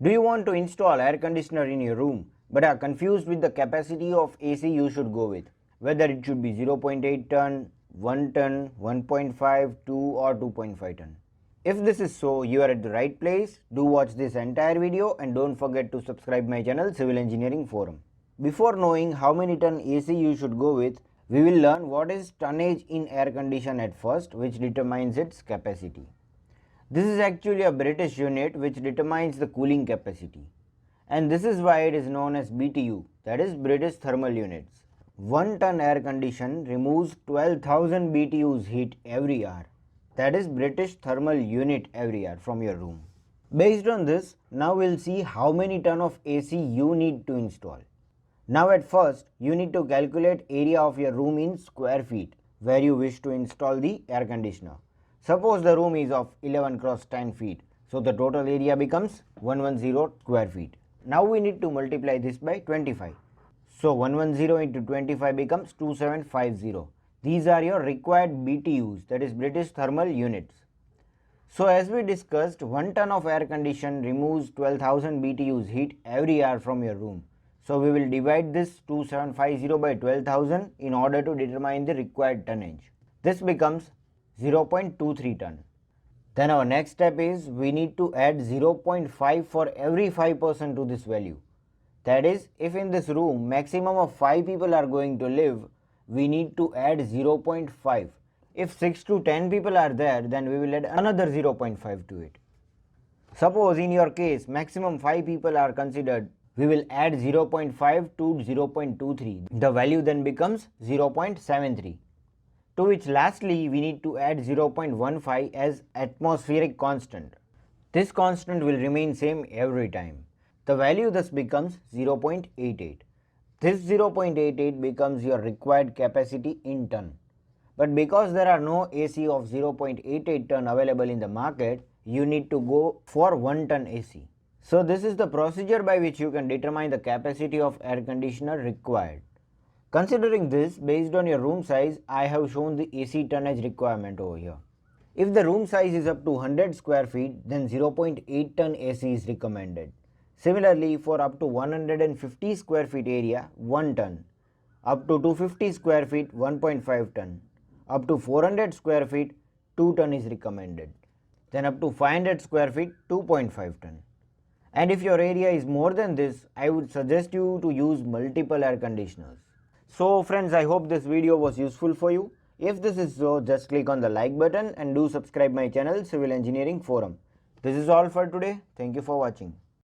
Do you want to install air conditioner in your room but are confused with the capacity of AC you should go with? Whether it should be 0.8 ton, 1 ton, 1.5, 2 or 2.5 ton. If this is so, you are at the right place. Do watch this entire video and don't forget to subscribe my channel Civil Engineering Forum. Before knowing how many ton AC you should go with, we will learn what is tonnage in air condition at first, which determines its capacity. This is actually a British unit which determines the cooling capacity, and this is why it is known as BTU, that is British Thermal Units. 1 ton air condition removes 12,000 BTUs heat every hour, that is British Thermal Unit every hour from your room. Based on this, now we'll see how many ton of AC you need to install. Now at first, you need to calculate area of your room in square feet where you wish to install the air conditioner. Suppose the room is of 11 cross 10 feet, so the total area becomes 110 square feet. Now we need to multiply this by 25. So 110 into 25 becomes 2750. These are your required BTUs, that is British Thermal Units. So as we discussed, 1 ton of air condition removes 12,000 BTUs heat every hour from your room. So we will divide this 2750 by 12,000 in order to determine the required tonnage. This becomes 0.23 ton. Then our next step is we need to add 0.5 for every 5% to this value. That is, if in this room maximum of 5 people are going to live, we need to add 0.5. If 6 to 10 people are there, then we will add another 0.5 to it. Suppose in your case maximum 5 people are considered, we will add 0.5 to 0.23. The value then becomes 0.73. To which lastly we need to add 0.15 as atmospheric constant. This constant will remain same every time. The value thus becomes 0.88. This 0.88 becomes your required capacity in ton. But because there are no AC of 0.88 ton available in the market, you need to go for 1 ton AC. So this is the procedure by which you can determine the capacity of air conditioner required. Considering this, based on your room size, I have shown the AC tonnage requirement over here. If the room size is up to 100 square feet, then 0.8 ton AC is recommended. Similarly, for up to 150 square feet area, 1 ton. Up to 250 square feet, 1.5 ton. Up to 400 square feet, 2 ton is recommended. Then up to 500 square feet, 2.5 ton. And if your area is more than this, I would suggest you to use multiple air conditioners. So friends, I hope this video was useful for you. If this is so, just click on the like button and do subscribe my channel Civil Engineering Forum. This is all for today. Thank you for watching.